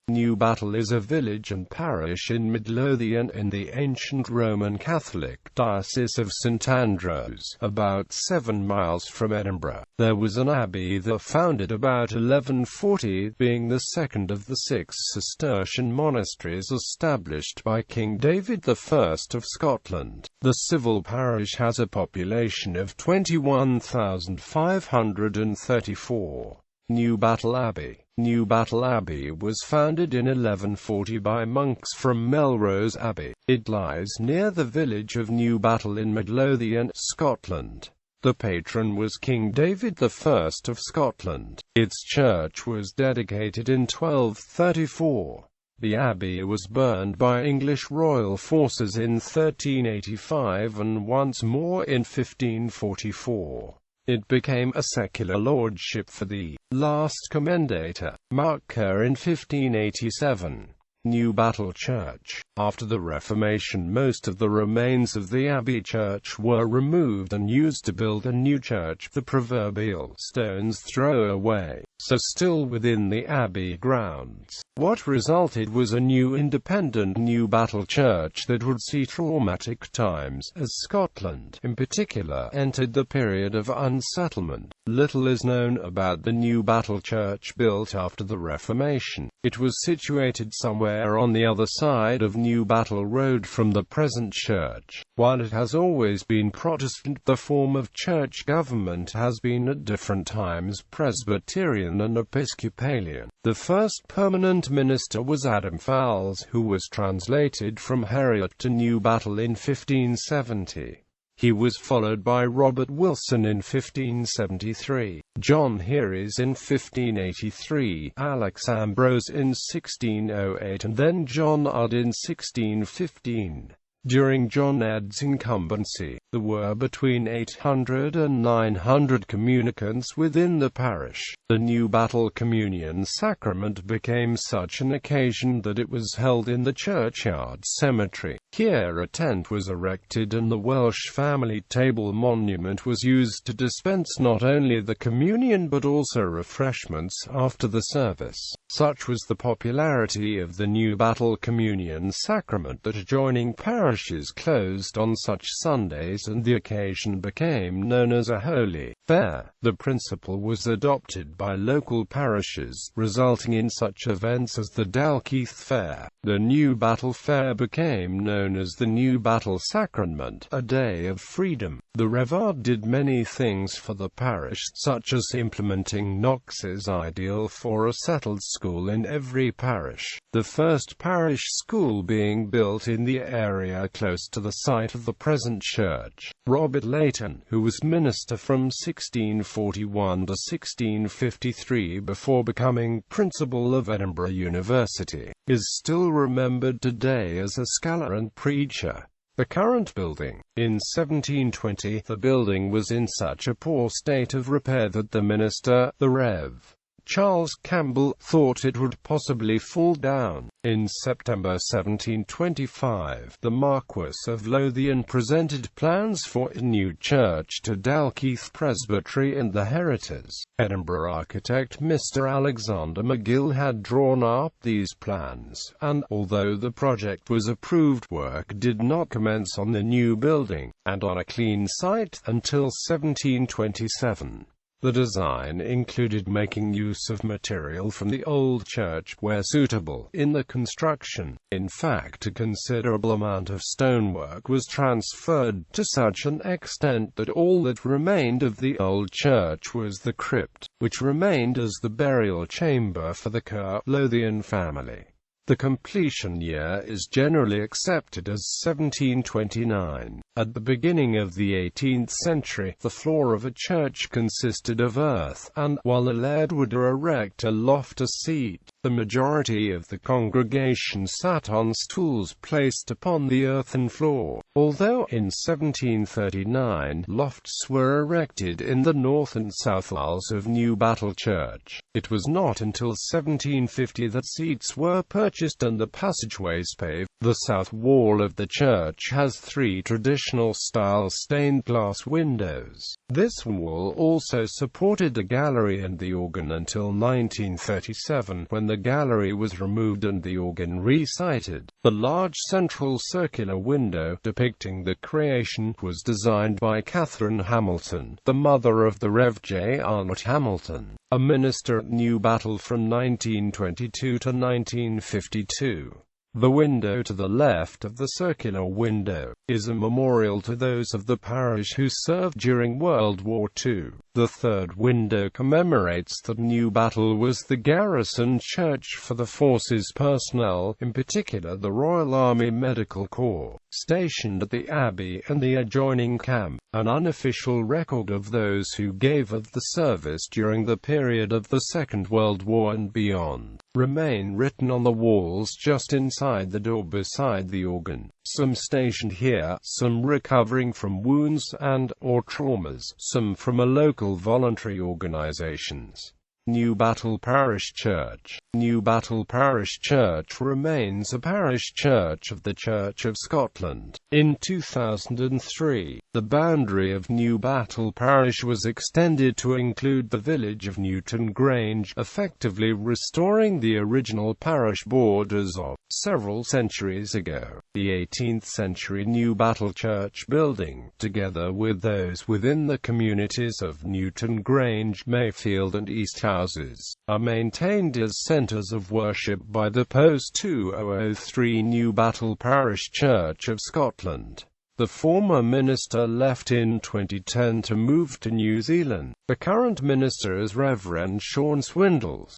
Newbattle is a village and parish in Midlothian in the ancient Roman Catholic Diocese of St.Andrews, about 7 miles from Edinburgh. There was an abbey there founded about 1140, being the second of the 6 Cistercian monasteries established by King David.The of Scotland. The civil parish has a population of 21,534. Newbattle Abbey. Newbattle Abbey was founded in 1140 by monks from Melrose Abbey. It lies near the village of Newbattle in Midlothian, Scotland. The patron was King David.The of Scotland. Its church was dedicated in 1234. The abbey was burned by English royal forces in 1385 and once more in 1544. It became a secular lordship for the last commendator, Mark Kerr, in 1587. Newbattle Church. After the Reformation, most of the remains of the Abbey Church were removed and used to build a new church, the proverbial stone's throw away, so still within the Abbey grounds. What resulted was a new independent Newbattle Church that would see traumatic times, as Scotland, in particular, entered the period of unsettlement. Little is known about the Newbattle Church built after the Reformation. It was situated somewhere on the other side of Newbattle Road from the present church. While it has always been Protestant, the form of church government has been at different times Presbyterian and Episcopalian. The first permanent minister was Adam Fowles, who was translated from Heriot to Newbattle in 1570. He was followed by Robert Wilson in 1573, John Heres in 1583, Alex Ambrose in 1608 and then John Udd in 1615. During John Udd's incumbency, there were between 800 and 900 communicants within the parish. The Newbattle Communion Sacrament became such an occasion that it was held in the churchyard cemetery. Here a tent was erected and the Welsh family table monument was used to dispense not only the communion but also refreshments after the service. Such was the popularity of the Newbattle Communion Sacrament that adjoining parishes closed on such Sundays, and the occasion became known as a holy fair. The principle was adopted by local parishes, resulting in such events as the Dalkeith Fair. The Newbattle Fair became known as the Newbattle Sacrament, a day of freedom. The Revard did many things for the parish, such as implementing Knox's ideal for a settled school in every parish, the first parish school being built in the area close to the site of the present church. Robert Leighton, who was minister from 1641 to 1653 before becoming principal of Edinburgh University, is still remembered today as a scholar and preacher. The current building. In 1720, the building was in such a poor state of repair that the minister, the Rev. Charles Campbell, thought it would possibly fall down. In September 1725, the Marquess of Lothian presented plans for a new church to Dalkeith Presbytery and the Heritors. Edinburgh architect Mr. Alexander McGill had drawn up these plans, and, although the project was approved, work did not commence on the new building, and on a clean site, until 1727. The design included making use of material from the old church where suitable in the construction. In fact, a considerable amount of stonework was transferred to such an extent that all that remained of the old church was the crypt, which remained as the burial chamber for the Kerr Lothian family. The completion year is generally accepted as 1729. At the beginning of the 18th century, the floor of a church consisted of earth, and, while the laird would erect a lofty seat, the majority of the congregation sat on stools placed upon the earthen floor. Although in 1739 lofts were erected in the north and south aisles of Newbattle Church, it was not until 1750 that seats were purchased and the passageways paved. The south wall of the church has 3 traditional-style stained-glass windows. This wall also supported the gallery and the organ until 1937, when the the gallery was removed and the organ re-sited. The large central circular window, depicting the creation, was designed by Catherine Hamilton, the mother of the Rev. J. Arnott Hamilton, a minister at Newbattle from 1922 to 1952. The window to the left of the circular window is a memorial to those of the parish who served during World War II. The third window commemorates that Newbattle was the garrison church for the forces personnel, in particular the Royal Army Medical Corps, stationed at the abbey and the adjoining camp. An unofficial record of those who gave of the service during the period of the Second World War and beyond remain written on the walls just inside the door beside the organ. Some stationed here, some recovering from wounds and/or traumas, some from a local voluntary organizations. Newbattle Parish Church. Newbattle Parish Church remains a parish church of the Church of Scotland. In 2003, the boundary of Newbattle Parish was extended to include the village of Newton Grange, effectively restoring the original parish borders of several centuries ago. The 18th-century Newbattle Church building, together with those within the communities of Newton Grange, Mayfield and East Houses, are maintained as centres of worship by the post-2003 Newbattle Parish Church of Scotland. The former minister left in 2010 to move to New Zealand. The current minister is Reverend Sean Swindles.